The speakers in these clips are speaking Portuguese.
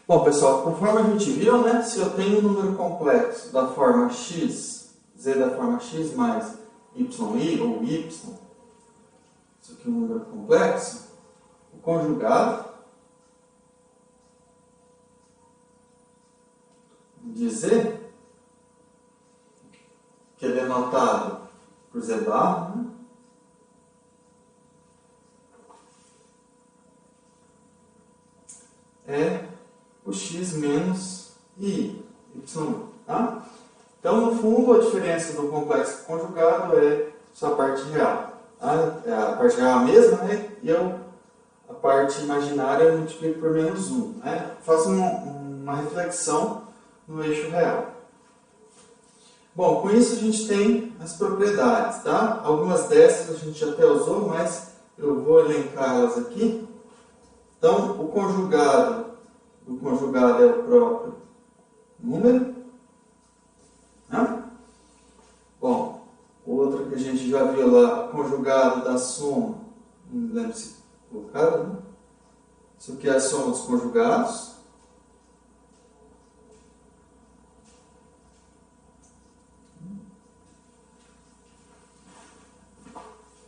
Bom, pessoal, conforme a gente viu, né, se eu tenho um número complexo da forma x, z da forma x mais yi ou y, isso aqui é um número complexo, o conjugado de z, que é denotado por z barra, né, é o x menos y, tá? Então, no fundo, a diferença do complexo conjugado é sua parte real. Tá? A parte real é a mesma, né? E a parte imaginária eu multiplico por menos 1. Né? Faço uma reflexão no eixo real. Bom, com isso a gente tem as propriedades. Tá? Algumas dessas a gente até usou, mas eu vou elencá-las aqui. Então, o conjugado do conjugado é o próprio número. Né? Bom, outra que a gente já viu lá, conjugado da soma, não me lembro se colocaram, né? Isso aqui é a soma dos conjugados.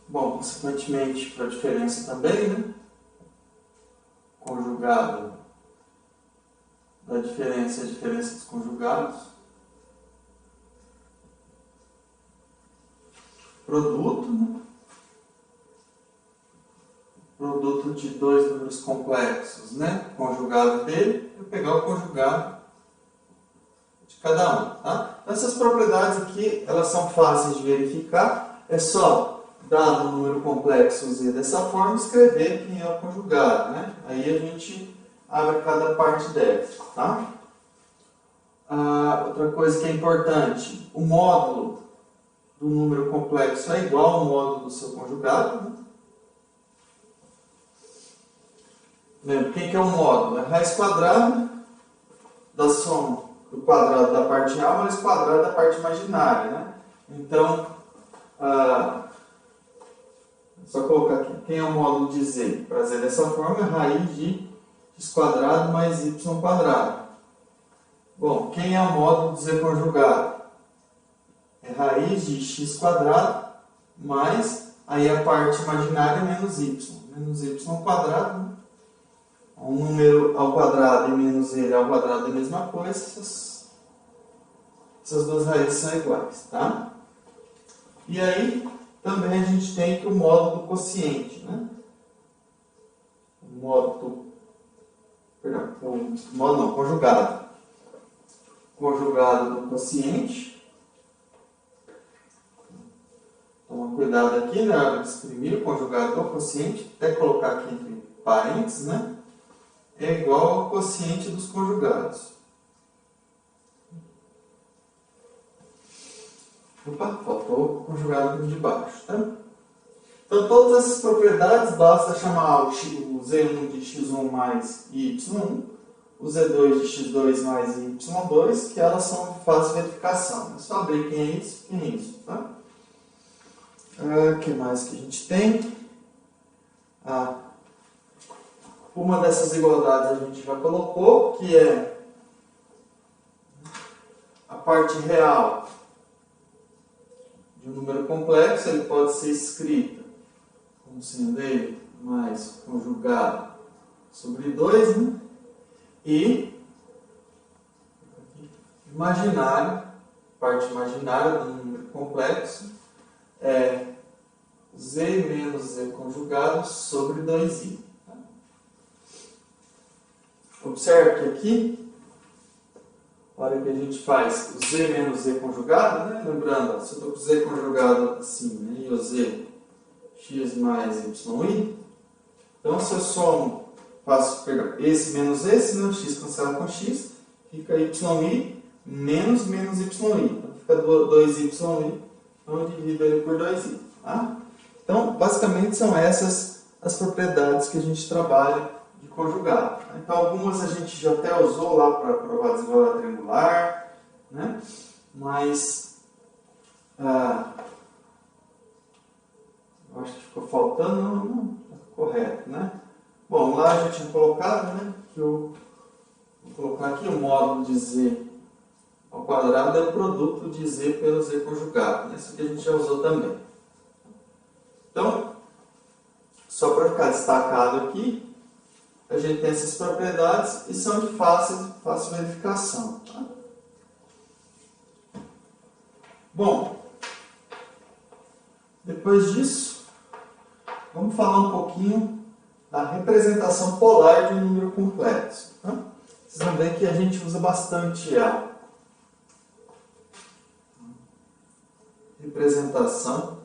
Bom, consequentemente, para a diferença também, né? Conjugado da diferença é a diferença dos conjugados. Produto, né? Produto de dois números complexos, né? Conjugado dele, eu pegar o conjugado de cada um, tá? Essas propriedades aqui, elas são fáceis de verificar. É só, dado o número complexo z dessa forma, escrever quem é o conjugado, né? Aí a gente abre cada parte dessa, tá? Outra coisa que é importante, o módulo do número complexo é igual ao módulo do seu conjugado, né? Lembra, quem que é o módulo? É a raiz quadrada da soma do quadrado da parte real mais o quadrado da parte imaginária, né? Então, só colocar aqui, quem é o módulo de z? Para z dessa forma é raiz de x quadrado mais y quadrado. Bom, quem é o módulo de z conjugado? É raiz de x quadrado mais, aí a parte imaginária menos y quadrado, né? Um número ao quadrado e menos ele ao quadrado é a mesma coisa, essas duas raízes são iguais, tá? E aí, também a gente tem aqui o módulo do quociente, né? Conjugado. Conjugado do quociente. Toma cuidado aqui, né? Na hora de escrever o conjugado do quociente, até colocar aqui entre parênteses, né? É igual ao quociente dos conjugados. Opa, faltou o conjugado de baixo, tá? Então, todas essas propriedades, basta chamar o Z1 de x1 mais y1, o Z2 de x2 mais y2, que elas são de fácil verificação. É só abrir quem é isso, tá? O que mais que a gente tem? Uma dessas igualdades a gente já colocou, que é a parte real de um número complexo, ele pode ser escrito como sendo ele mais conjugado sobre 2, né? E imaginário, parte imaginária do número complexo é z menos z conjugado sobre 2i. Observe que aqui, na hora que a gente faz o z menos z conjugado, né? Lembrando, se eu estou com z conjugado assim, né? E o z x mais yi, então se eu somo, faço, perdão, esse menos esse, né? X cancela com x, fica yi menos yi, então fica 2yi, então eu divido ele por 2i. Tá? Então, basicamente são essas as propriedades que a gente trabalha de conjugado. Então, algumas a gente já até usou lá para provar a desigualdade triangular, né? Mas eu acho que ficou faltando, não, está correto, né? Bom, lá a gente tinha colocado, né, que o Vou colocar aqui o módulo de z ao quadrado é o produto de z pelo z conjugado. Isso que a gente já usou também. Então, só para ficar destacado aqui, a gente tem essas propriedades e são de fácil verificação. Tá? Bom, depois disso, vamos falar um pouquinho da representação polar de um número complexo. Tá? Vocês vão ver que a gente usa bastante a representação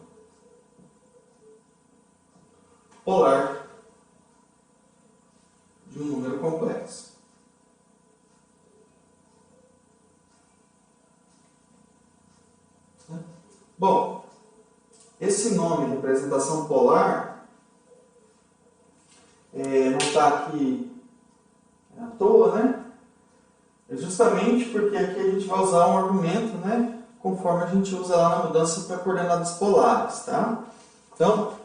polar de um número complexo. Bom, esse nome, representação polar, não está aqui à toa, né? É justamente porque aqui a gente vai usar um argumento, né? Conforme a gente usa lá na mudança para coordenadas polares, tá? Então,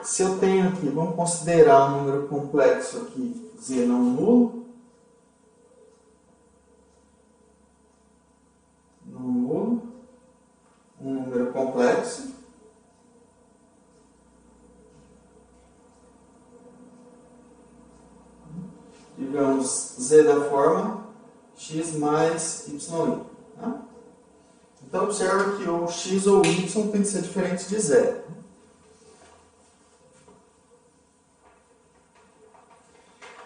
se eu tenho aqui, vamos considerar um número complexo aqui, z não nulo. Um número complexo. Digamos, z da forma x mais y. Tá? Então, observa que o x ou o y tem que ser diferente de zero.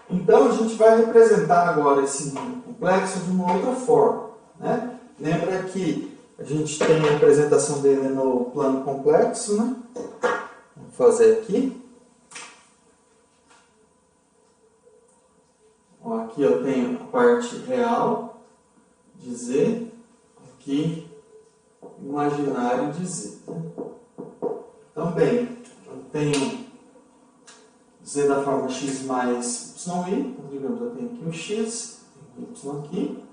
Então, a gente vai representar agora esse número complexo de uma outra forma. Né? Lembra que a gente tem a representação dele no plano complexo. Né? Vamos fazer aqui. Ó, aqui eu tenho a parte real de z, aqui imaginário de z. Então, bem, eu tenho z da forma x mais y, então, digamos, eu tenho aqui o x, tenho o y aqui.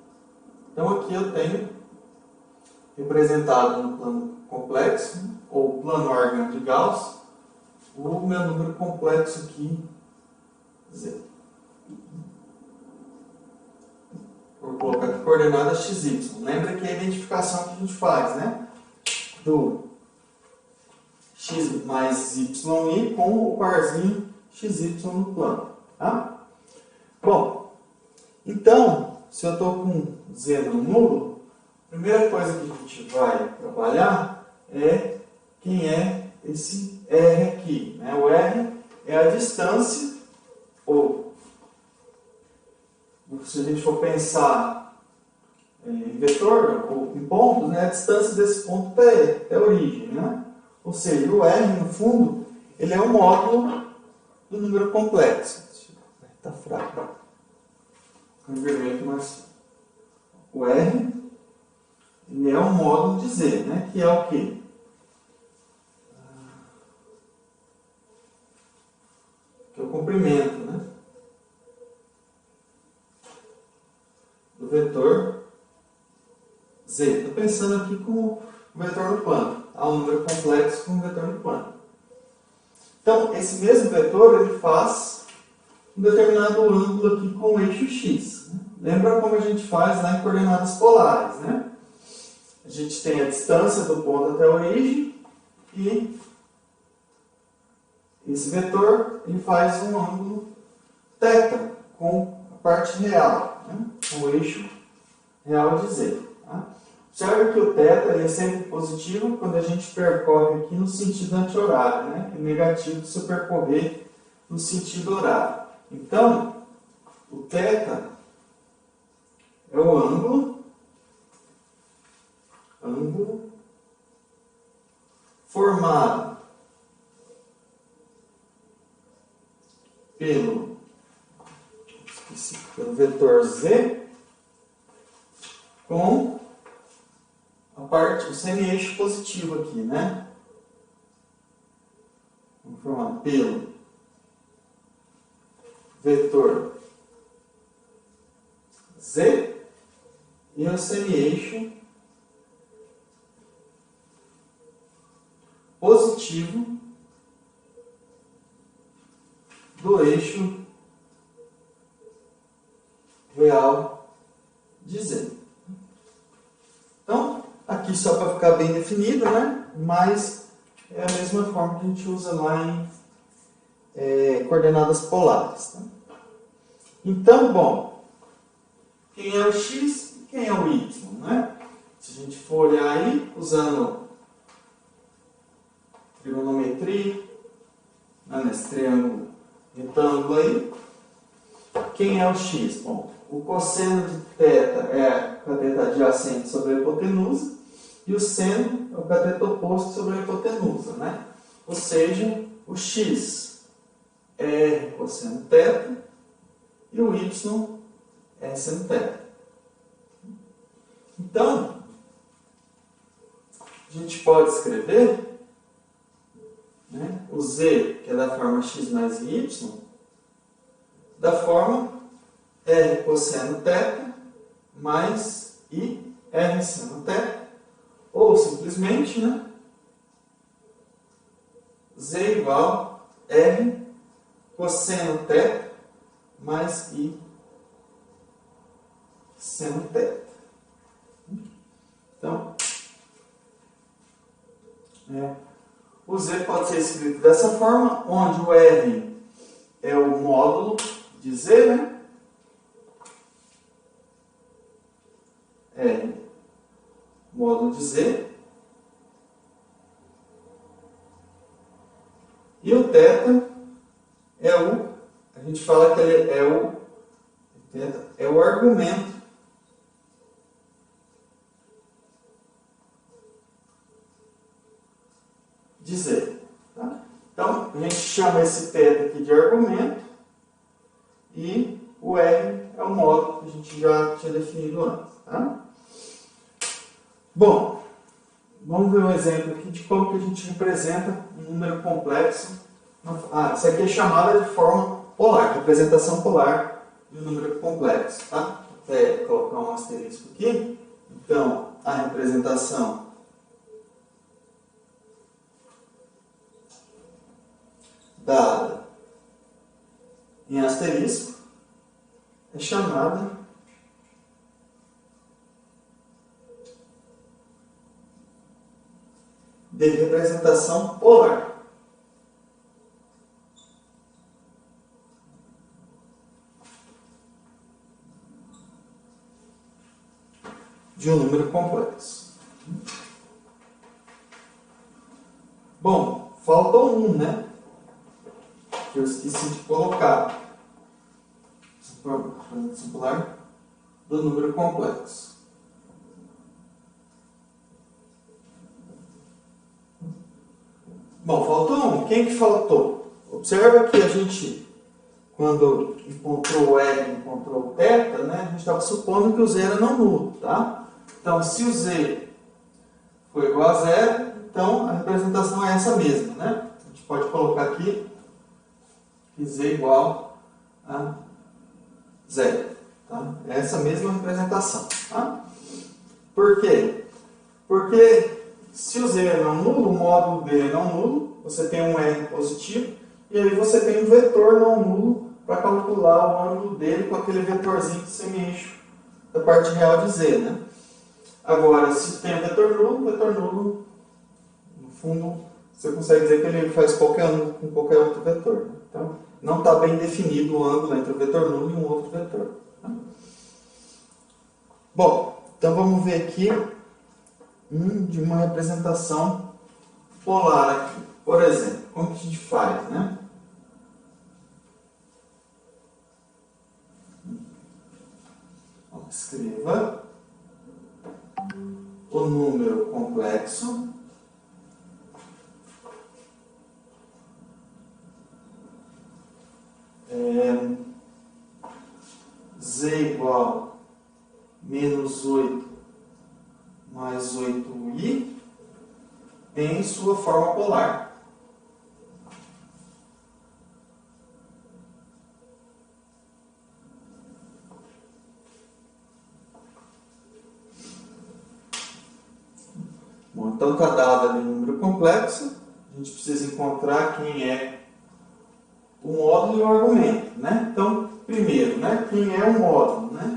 Então, aqui eu tenho representado no plano complexo, ou plano órgão de Gauss, o meu número complexo aqui, z. Vou colocar aqui coordenada xy. Lembra que é a identificação que a gente faz, né? Do x mais y com o parzinho xy no plano. Tá? Bom, então, se eu estou com z não nulo, a primeira coisa que a gente vai trabalhar é quem é esse r aqui. Né? O r é a distância, ou se a gente for pensar em vetor, ou em pontos, né, a distância desse ponto até a origem. Né? Ou seja, o r, no fundo, ele é um módulo do número complexo. Está fraco. Com vermelho, mas o r ele é um módulo de z, né, que é o quê? Que é o comprimento, né? Do vetor z. Estou pensando aqui com o vetor no plano. Há um número complexo com o vetor no plano. Então, esse mesmo vetor ele faz um determinado ângulo aqui com o eixo x. Lembra como a gente faz lá em coordenadas polares, né? A gente tem a distância do ponto até a origem e esse vetor ele faz um ângulo θ com a parte real, né? Com o eixo real de z. Tá? Observe que o θ ele é sempre positivo quando a gente percorre aqui no sentido anti-horário, né? É negativo se eu percorrer no sentido horário. Então, o θ é o ângulo formado pelo vetor z com a parte, o semi-eixo positivo aqui, né? Formado pelo vetor z e o semi-eixo positivo do eixo real de Z. Então, aqui só para ficar bem definido, né? Mas é a mesma forma que a gente usa lá em coordenadas polares. Tá? Então, bom, quem é o x e quem é o y, né? Se a gente for olhar aí, usando trigonometria, né, nesse triângulo retângulo aí, quem é o x? Bom, o cosseno de θ é o cateto adjacente sobre a hipotenusa e o seno é o cateto oposto sobre a hipotenusa, né? Ou seja, o x é cosseno θ e o y é seno θ. Então, a gente pode escrever, né, o z, que é da forma x mais y, da forma r cosseno θ mais i r seno θ, ou simplesmente, né, z igual r cosseno θ mais i seno θ. Então, o z pode ser escrito dessa forma, onde o r é o módulo de z, né? R, módulo de z. E o θ é a gente fala que ele é o argumento de z. Tá? Então, a gente chama esse θ aqui de argumento e o r é o módulo que a gente já tinha definido antes. Tá? Bom, vamos ver um exemplo aqui de como que a gente representa um número complexo. Isso aqui é chamada de forma polar, representação polar de um número complexo. Tá? Vou até colocar um asterisco aqui. Então, a representação dada em asterisco é chamada de representação polar. De um número complexo. Bom, faltou um, né? Que eu esqueci de colocar. Representação polar do número complexo. Bom, faltou um. Quem que faltou? Observa que a gente, quando encontrou o R, encontrou o θ, né, a gente estava supondo que o z era não nulo, tá? Então, se o z for igual a zero, então a representação é essa mesma, né? A gente pode colocar aqui que z é igual a zero, tá? É essa mesma representação, tá? Por quê? Porque se o z é não nulo, o módulo dele é não nulo, você tem um R positivo, e aí você tem um vetor não nulo para calcular o ângulo dele com aquele vetorzinho de semi-eixo da parte real de z, né? Agora, se tem um vetor nulo, no fundo, você consegue dizer que ele faz qualquer ângulo com qualquer outro vetor. Né? Então, não está bem definido o ângulo entre o vetor nulo e um outro vetor. Né? Bom, então vamos ver aqui de uma representação polar aqui. Por exemplo, como que a gente faz, né? Escreva o número complexo z igual menos 8 mais 8i em sua forma polar. Bom, então está dado ali o número complexo, a gente precisa encontrar quem é o módulo e o argumento, né? Então, primeiro, né, quem é o módulo, né?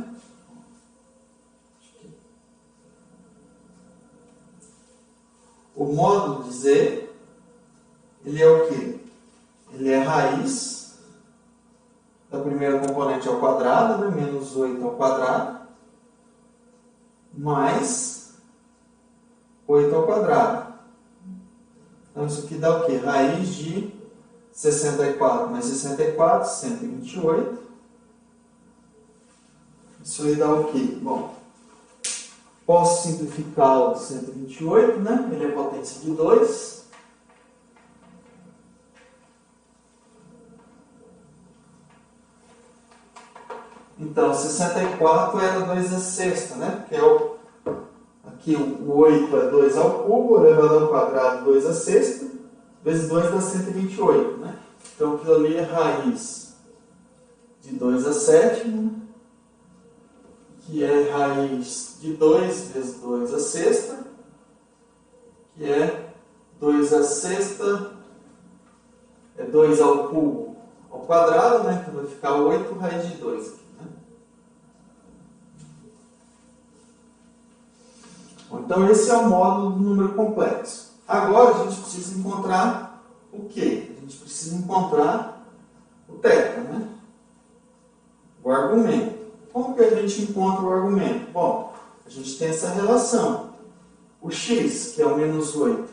o módulo de z, ele é o quê? Ele é raiz da primeira componente ao quadrado, né? Menos 8 ao quadrado, mais 8 ao quadrado. Então, isso aqui dá o quê? Raiz de 64 mais 64, 128. Isso aí dá o quê? Bom, posso simplificar o 128, né? Ele é potência de 2. Então, 64 era 2 a sexta, né? Porque aqui o 8 é 2 ao cubo, elevado ao quadrado 2 a sexta, vezes 2 dá 128, né? Então, aquilo ali é raiz de 2 a sétima, que é raiz de 2 vezes 2 a sexta, que é 2 a sexta, é 2 ao cubo ao quadrado, né? Então vai ficar 8 raiz de 2 aqui, né? Então esse é o módulo do número complexo. Agora a gente precisa encontrar o quê? A gente precisa encontrar o θ, né? O argumento. Como que a gente encontra o argumento? Bom, a gente tem essa relação. O x, que é o menos 8,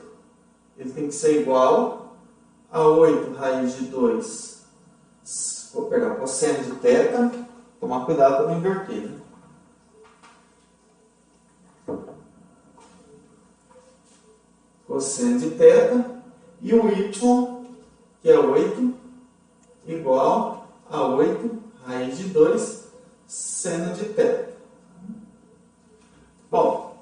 ele tem que ser igual a 8 raiz de 2, perdão, cosseno de θ. Tomar cuidado para não inverter, né? Cosseno de θ. E o y, que é 8, igual a 8 raiz de 2 seno de θ. Bom,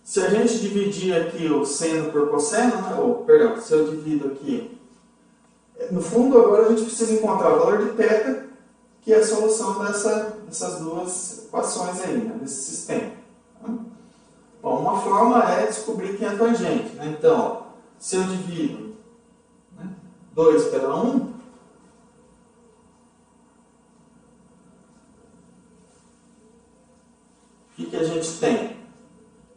se a gente dividir aqui o seno por cosseno, né? Ou, perdão, se eu divido aqui, no fundo agora a gente precisa encontrar o valor de θ, que é a solução dessas duas equações aí, né? Desse sistema. Bom, uma forma é descobrir quem é a tangente, né? Então, se eu divido, né, 2 pela 1, o que a gente tem?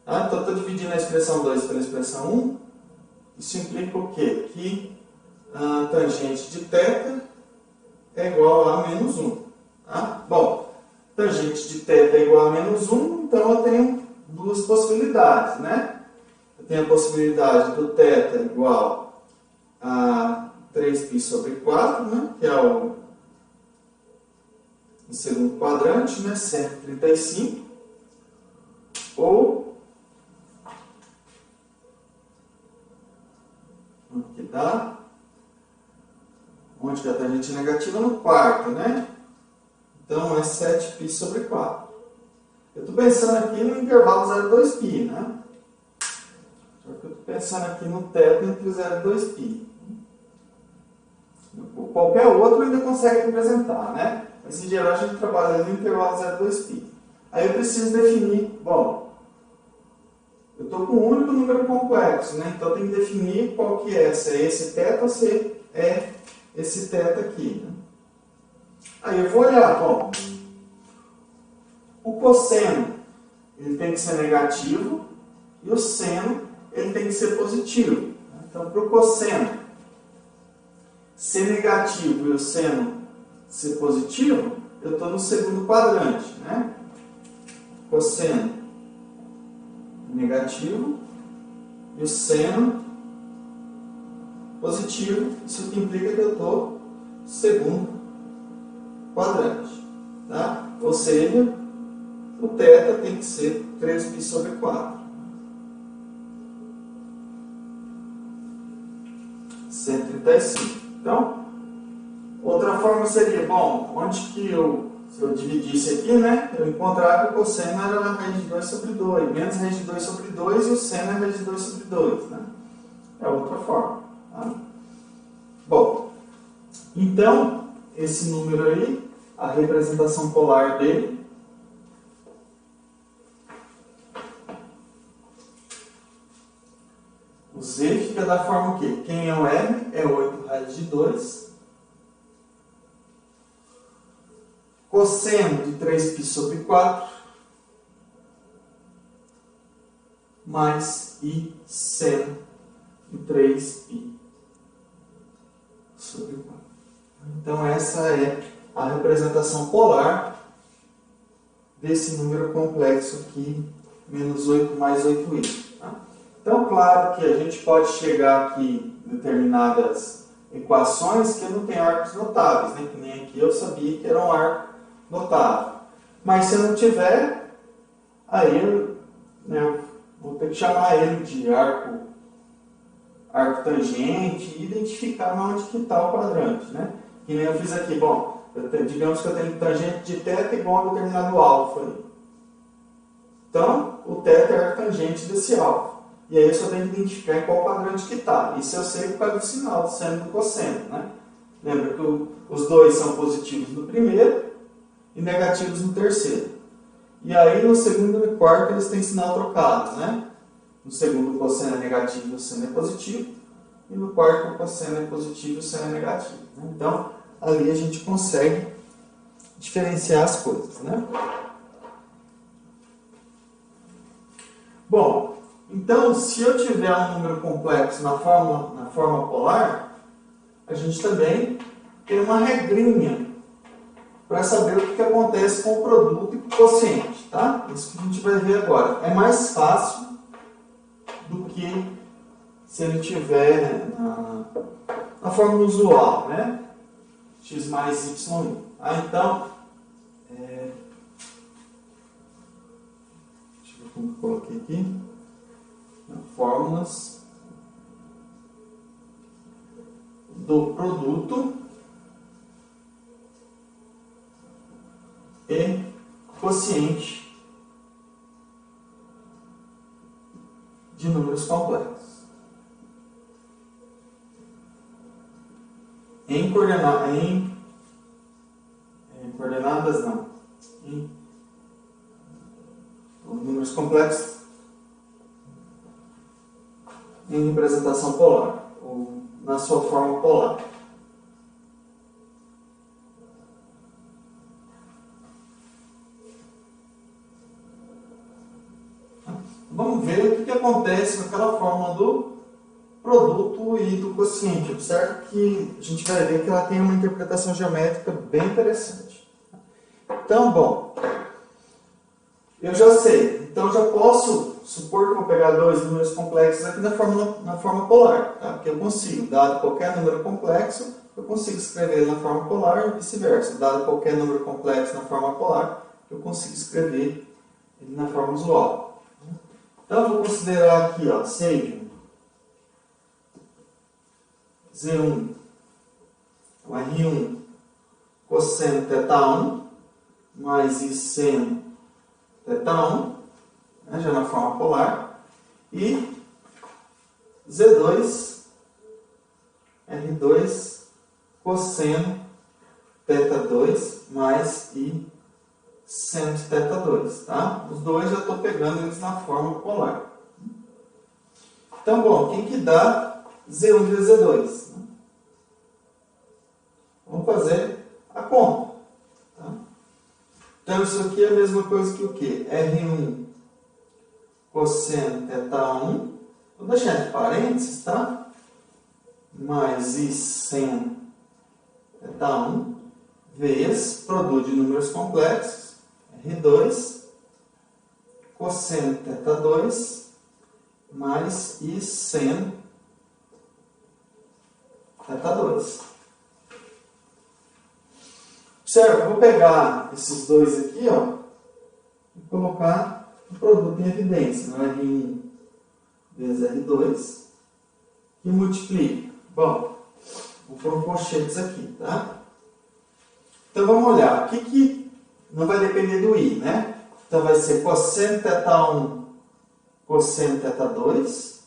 Então, eu estou dividindo a expressão 2 pela expressão 1. Isso implica o quê? Que a tangente de θ é igual a menos 1. Tá? Bom, tangente de θ é igual a menos 1, então eu tenho duas possibilidades, né? Eu tenho a possibilidade do θ igual a 3π sobre 4, né? Que é o segundo quadrante, né? 135. Ou, que dá, onde que a tangente negativa? No quarto, né? Então é 7π sobre 4. Eu estou pensando aqui no intervalo 0,2π, né? Só que eu estou pensando aqui no θ entre 0,2π. Qualquer outro ainda consegue representar, né? Mas em geral a gente trabalha no intervalo 0,2π. Aí eu preciso definir, bom, eu estou com um único número complexo, né? Então eu tenho que definir qual que é, se é esse θ ou se é esse θ aqui, né? Aí eu vou olhar, bom, o cosseno ele tem que ser negativo e o seno ele tem que ser positivo. Então, para o cosseno ser negativo e o seno ser positivo, eu estou no segundo quadrante, né? Cosseno negativo e o seno positivo, isso que implica que eu estou no segundo quadrante, tá? Ou seja, o θ tem que ser 3π sobre 4. 135. Então, outra forma seria, bom, onde que se eu dividisse aqui, né, eu encontrava que o cosseno era a raiz de 2 sobre 2, menos raiz de 2 sobre 2 e o seno é a raiz de 2 sobre 2, né? É outra forma, tá? Bom, então, esse número aí, a representação polar dele o z fica da forma o quê? Quem é o r? É 8 raiz de 2. Cosseno de 3π sobre 4 mais I seno de 3π sobre 4. Então, essa é a representação polar desse número complexo aqui, menos 8 mais 8i. Tá? Então, claro que a gente pode chegar aqui em determinadas equações que não tem arcos notáveis, né? Que nem aqui eu sabia que era um arco notável. Mas se eu não tiver, aí eu vou ter que chamar ele de arco tangente e identificar onde que está o quadrante, né? Que nem eu fiz aqui, bom, digamos que eu tenho tangente de θ igual a um determinado alfa aí. Então, o θ é arco tangente desse alfa. E aí eu só tenho que identificar em qual quadrante que está. Isso eu sei por causa do sinal, do seno e do cosseno, né? Lembra que os dois são positivos no primeiro e negativos no terceiro. E aí no segundo e no quarto eles têm sinal trocado, né? No segundo o cosseno é negativo e o seno é positivo. E no quarto o cosseno é positivo e o seno é negativo. Né? Então, ali a gente consegue diferenciar as coisas, né? Bom, então se eu tiver um número complexo na forma polar, a gente também tem uma regrinha para saber o que acontece com o produto e com o quociente, tá? Isso que a gente vai ver agora. É mais fácil do que se ele tiver na fórmula usual, né? X mais Y. Então, deixa eu ver como eu coloquei aqui. Fórmulas do produto e quociente de números complexos. Em números complexos em representação polar, ou na sua forma polar. Vamos ver o que acontece naquela fórmula do produto e do quociente. Observe que a gente vai ver que ela tem uma interpretação geométrica bem interessante. Então, bom, eu já sei. Então, já posso supor que eu vou pegar dois números complexos aqui na forma polar. Tá? Porque eu consigo, dado qualquer número complexo, eu consigo escrever ele na forma polar e vice-versa. Dado qualquer número complexo na forma polar, eu consigo escrever ele na forma usual. Então, eu vou considerar aqui, ó, seja Z1, o R1 cosseno θ1 mais I seno θ1, né, já na forma polar, e Z2, R2 cosseno θ2 mais I seno de θ2, tá? Os dois já estou pegando eles na forma polar. Então, bom, quem que dá Z1 vezes Z2? Vamos fazer a conta. Tá? Então, isso aqui é a mesma coisa que o quê? R1 cosseno θ1, vou deixar entre parênteses, tá? Mais I seno θ1 vezes produto de números complexos, R2 cosseno θ2 mais I seno θ2. Certo? Eu vou pegar esses dois aqui, ó, e colocar o produto em evidência, no R1 vezes R2, e multiplica. Bom, vou pôr um colchetes aqui, tá? Então vamos olhar, o que não vai depender do I, né? Então vai ser cosseno θ1 cosseno θ2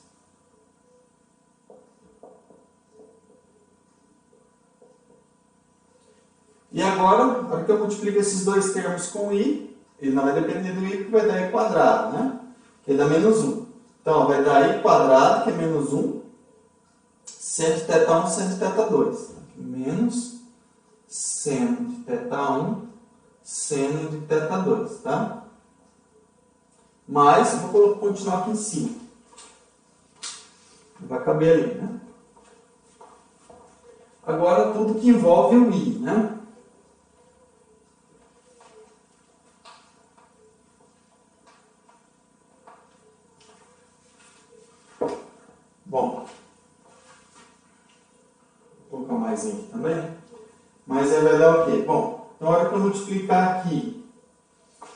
e agora, na hora que eu multiplico esses dois termos com I, ele não vai depender do I porque vai dar I quadrado, né? Que dá menos 1. Então vai dar I quadrado, que é menos 1, seno de θ1, seno de θ2. Menos seno de θ1, seno de θ2, tá? Mas eu vou continuar aqui em cima. Vai caber ali, né? Agora tudo que envolve o i, né? Bom, vou colocar mais aqui também. Mas vai dar o quê? Bom, na hora que eu multiplicar aqui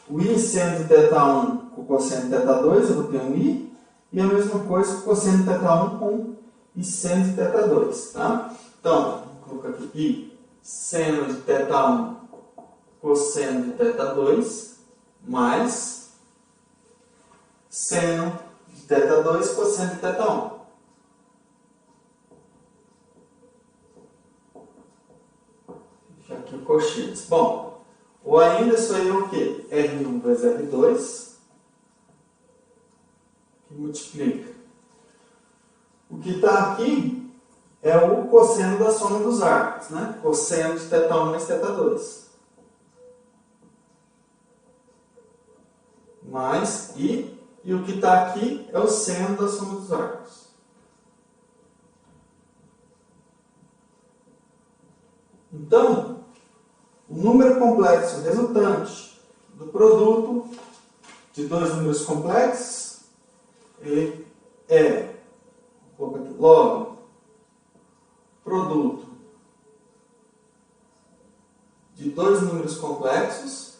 o i seno de θ1 com o cosseno de θ2, eu vou ter um i. E a mesma coisa com o cosseno de θ1 com i seno de θ2, tá? Então, vou colocar aqui i seno de θ1 cosseno de θ2 mais seno de θ2 cosseno de θ1. Deixa aqui o cochetes. Bom, ou ainda isso aí é o quê? R1 vezes R2 que multiplica. O que está aqui é o cosseno da soma dos arcos, né? Cosseno de θ1 mais θ2. Mais e o que está aqui é o seno da soma dos arcos. Então, o número complexo resultante do produto de dois números complexos ele é, vou colocar aqui, logo, produto de dois números complexos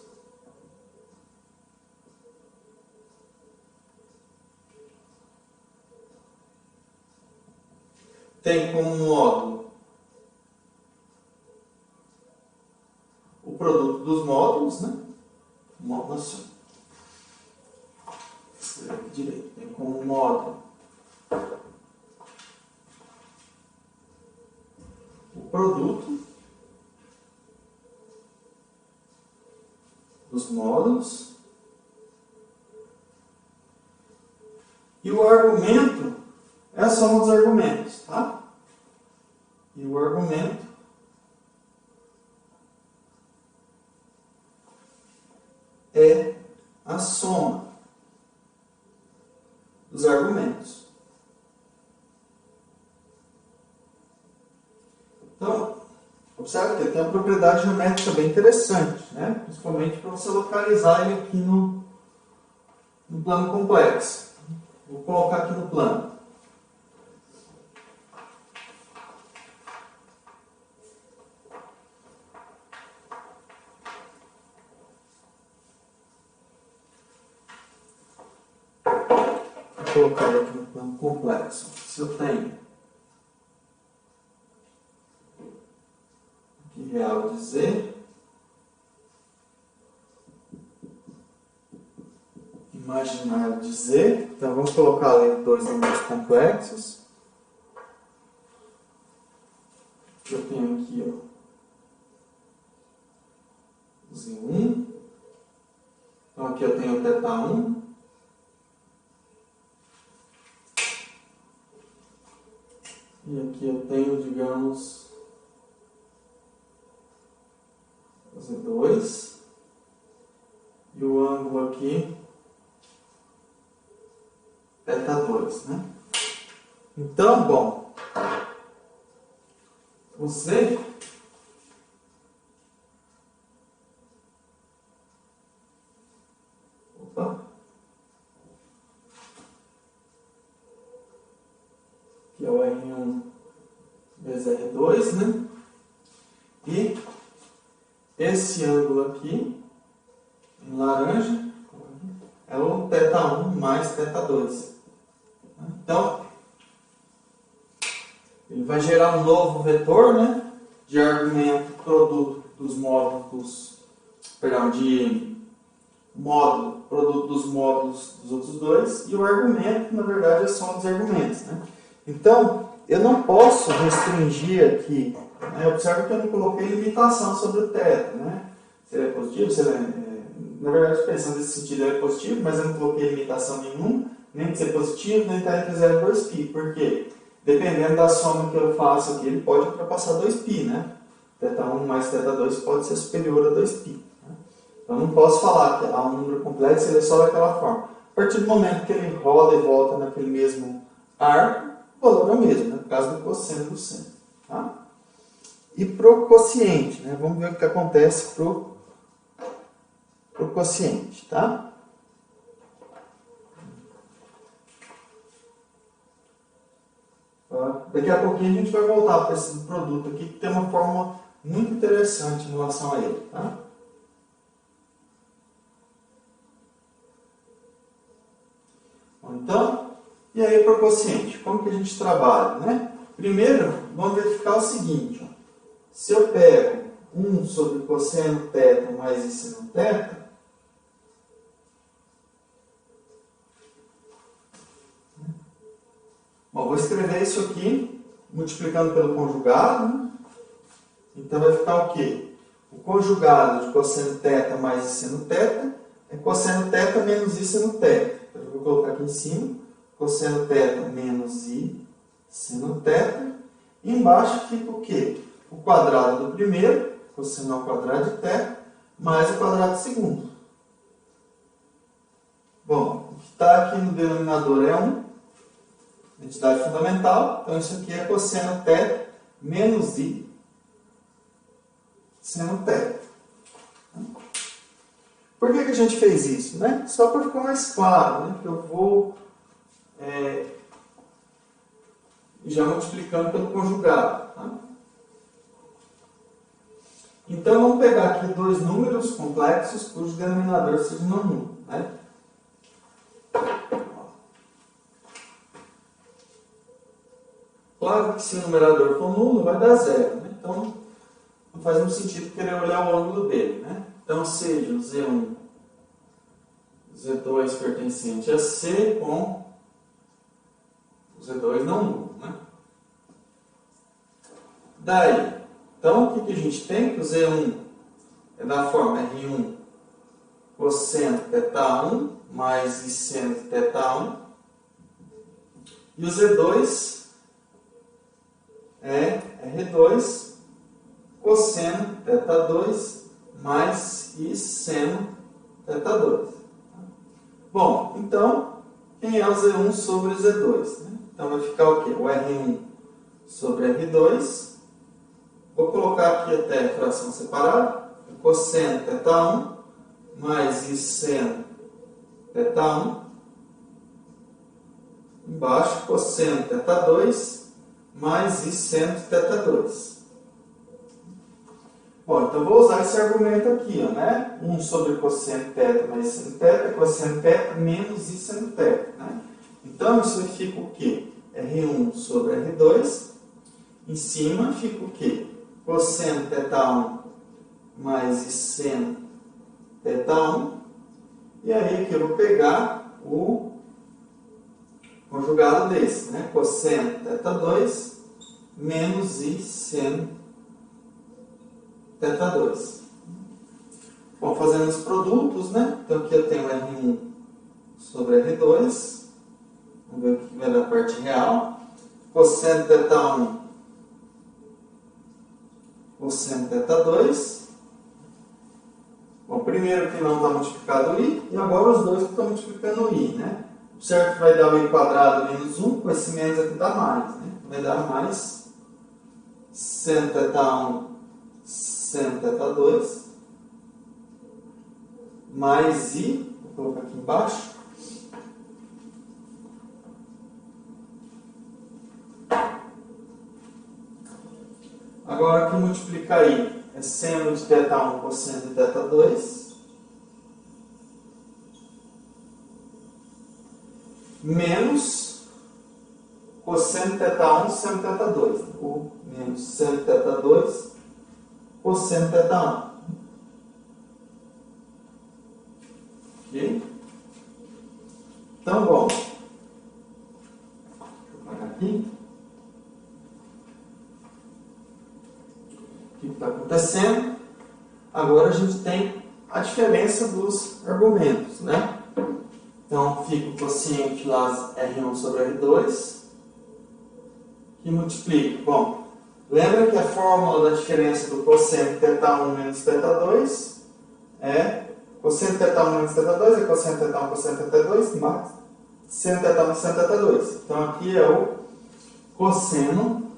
tem como módulo o produto dos módulos, né? Módulo assim. Escreve direito. Tem como módulo o produto dos módulos e o argumento é a soma dos argumentos, tá? E o argumento é a soma dos argumentos. Então, observe que ele tem uma propriedade geométrica bem interessante, né? Principalmente para você localizar ele aqui no plano complexo. Vou colocar aqui no plano. Vou colocar ele aqui no plano complexo. Se eu tenho aqui real de Z, imaginário de Z, então vamos colocar ali dois números complexos. Eu tenho aqui, ó, Z1, então aqui eu tenho θ1, e aqui eu tenho, digamos, Z2, e o ângulo aqui θ2, né? Então, bom, o Z que é o R1 vezes R2, né? E esse ângulo aqui, em laranja, é o θ1 mais θ2. Então, ele vai gerar um novo vetor, né? De argumento produto dos módulos, perdão, de módulo, produto dos módulos dos outros dois, e o argumento, na verdade, é só um dos argumentos, né? Então, eu não posso restringir aqui, né? Observe que eu não coloquei limitação sobre o θ, né? Se ele é positivo, se ele na verdade, pensando nesse sentido, ele é positivo, mas eu não coloquei limitação nenhuma, nem de ser positivo, nem de estar entre 0 e 2π. Por quê? Dependendo da soma que eu faço aqui, ele pode ultrapassar 2π, né? θ1 mais θ2 pode ser superior a 2π. Né? Então, não posso falar que há um número complexo, ele é só daquela forma. A partir do momento que ele roda e volta naquele mesmo arco, o valor é o mesmo, né? No caso do cosseno do seno. Tá? E para o quociente, né? Vamos ver o que acontece para o quociente. Tá? Daqui a pouquinho a gente vai voltar para esse produto aqui, que tem uma fórmula muito interessante em relação a ele. Tá? Então, e aí para o quociente? Como que a gente trabalha? Né? Primeiro, vamos verificar o seguinte. Ó. Se eu pego 1 sobre cosseno θ mais I seno θ, bom, vou escrever isso aqui, multiplicando pelo conjugado. Né? Então vai ficar o quê? O conjugado de cosseno θ mais I seno θ é cosseno θ menos I seno θ. Então, eu vou colocar aqui em cima, cosseno θ menos I seno θ. E embaixo fica o quê? O quadrado do primeiro, cosseno ao quadrado de θ, mais o quadrado do segundo. Bom, o que está aqui no denominador é 1, identidade fundamental. Então, isso aqui é cosseno θ menos I seno θ. Por que a gente fez isso? Né? Só para ficar mais claro, né? Que eu vou já multiplicando pelo conjugado. Tá? Então, vamos pegar aqui dois números complexos cujo denominador seja não nulo. Né? Claro que se o numerador for nulo, vai dar zero. Né? Então, não faz muito sentido querer olhar o ângulo dele. Né? Então, seja o Z1, Z2 pertencente a C com o Z2 não nulo. Né? Daí, então, o que a gente tem? Que o Z1 é da forma R1 cosseno θ1 mais I seno θ1. E o Z2 é R2 cosseno θ2 mais I seno θ2. Bom, então, quem é o Z1 sobre o Z2? Né? Então, vai ficar o quê? O R1 sobre R2. Vou colocar aqui até a fração separada. Cosseno θ1 mais I seno θ1. Embaixo, cosseno θ2 mais I seno θ2. Bom, então vou usar esse argumento aqui, ó, né? 1 sobre cosseno θ mais I seno θ é cosseno θ menos I seno θ. Né? Então, isso fica o quê? R1 sobre R2. Em cima fica o quê? Cosseno θ1 mais I seno θ1. E aí aqui eu vou pegar o conjugado desse, né? Cosseno θ2 menos I seno θ2. Bom, fazendo os produtos, né? Então aqui eu tenho R1 sobre R2. Vamos ver o que vai dar a parte real. Cosseno θ1, cosseno θ2. Bom, primeiro que não está multiplicado o I, e agora os dois que estão multiplicando o I, né? O certo vai dar o I quadrado menos 1, com esse menos aqui dá mais, né? Vai dar mais seno θ1, seno θ2, mais I, vou colocar aqui embaixo, agora aqui multiplicar I é seno de θ1 cosseno de θ2, menos cosseno θ1 seno θ2, ou menos seno θ2 cosseno θ1. Ok? Então, bom, deixa eu apagar aqui. O que está acontecendo? Agora a gente tem a diferença dos argumentos, né? Então, fica o quociente lá R1 sobre R2, que multiplica. Bom, lembra que a fórmula da diferença do cosseno θ1 menos θ2 é Cosseno de θ1 menos θ2 é cosseno de θ1 cosseno de θ2 mais seno de θ1 seno de θ2. Então aqui é o cosseno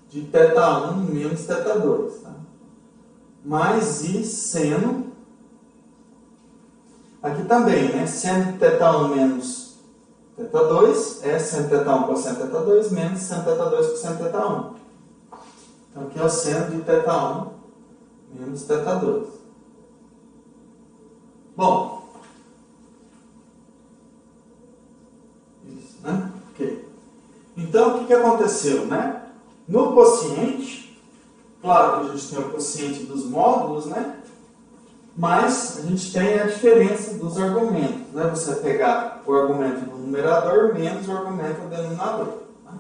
de θ1 menos θ2. Tá? Mais I seno. Aqui também, né? Seno de θ1 menos θ2 é seno de θ1 cosseno de θ2 menos seno de θ2 cosseno de θ1. Então aqui é o seno de θ1 menos θ2. Bom, isso, né? Ok. Então, o que aconteceu, né? No quociente, claro que a gente tem o quociente dos módulos, né? Mas a gente tem a diferença dos argumentos, né? Você pegar o argumento do numerador menos o argumento do denominador. Né?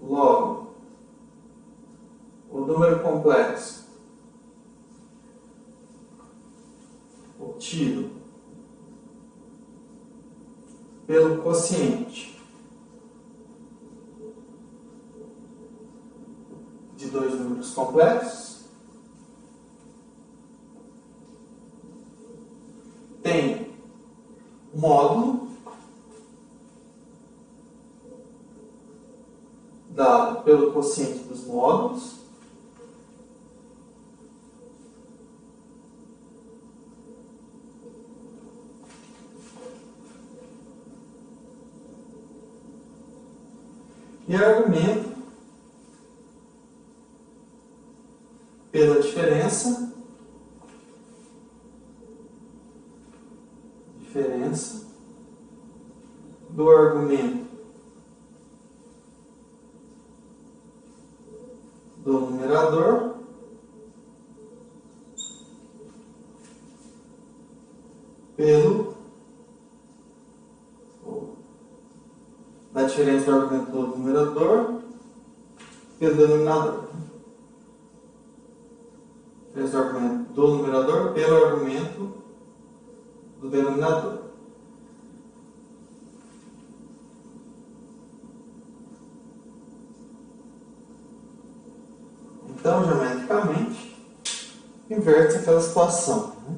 Logo, o número complexo obtido pelo quociente de dois números complexos tem módulo dado pelo quociente dos módulos e argumento pela diferença do argumento do numerador da diferença do argumento do numerador pelo denominador. Diferença do argumento do numerador pelo argumento do denominador. Então, geometricamente, inverte aquela situação. Né?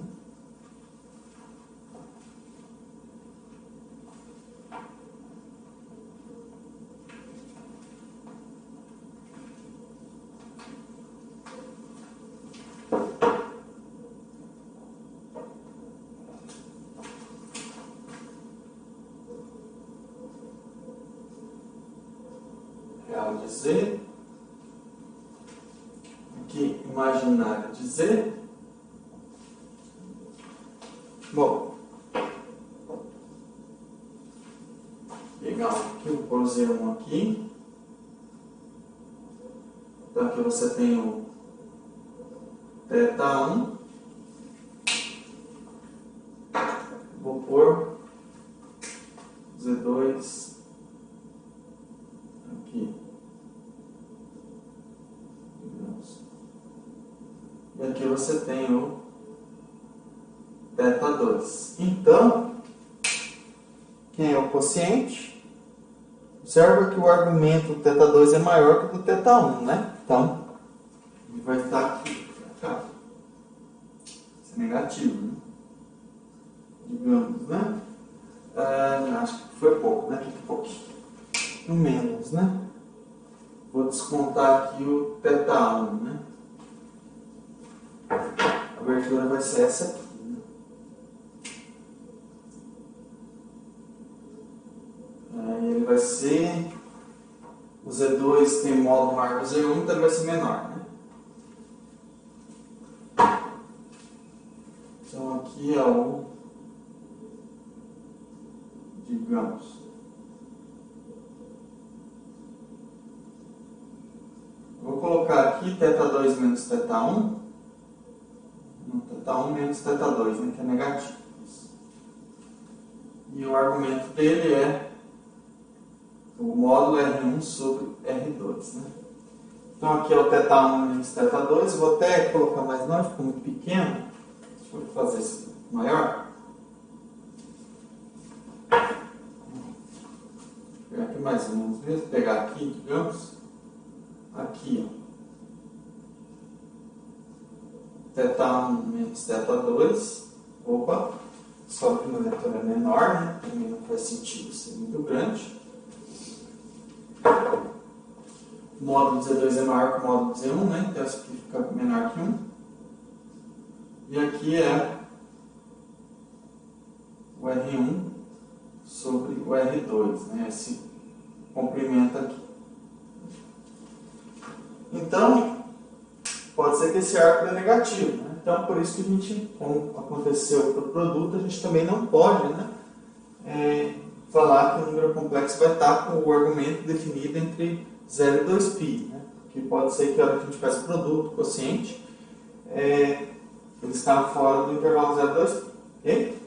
Real de Z, aqui imaginário de Z. Bom, pegar aqui, vou pôr o Z1 aqui. Então aqui você tem o θ1. Vou pôr Z2 aqui. E aqui você tem o θ2. Então, quem é o quociente? Observa que o argumento do θ2 é maior que o do θ1, né? Então, ele vai estar aqui, cá. Isso é negativo, né? Digamos, né? Acho que foi pouco, né? Aqui pouquinho. No menos, né? Vou descontar aqui o θ1, né? A abertura vai ser essa aqui. Ele vai ser, o Z2 tem módulo maior que o Z1, então ele vai ser menor, né? Então aqui é o, digamos, vou colocar aqui θ2 menos θ1, θ1 menos θ2, né, que é negativo. E o argumento dele é o módulo R1 sobre R2. Né? Então aqui é o θ1 menos θ2. Vou até colocar mais longe, ficou muito pequeno. Deixa eu fazer isso maior. Vou pegar aqui mais ou menos mesmo. Pegar aqui, digamos. Aqui, ó. θ1 menos θ2. Opa, só que o numerador é menor, né? Também não faz sentido ser muito grande. O módulo de Z2 é maior que o módulo de Z1, né? Então isso aqui fica menor que 1. E aqui é o R1 sobre o R2, né? Esse comprimento aqui. Então, pode ser que esse arco é negativo, né? Então, por isso que a gente, como aconteceu para o produto, a gente também não pode, né, falar que o número complexo vai estar com o argumento definido entre 0 e 2π, né? Porque pode ser que a hora que a gente faz o produto, quociente, eles estavam fora do intervalo 0 e 2π, ok?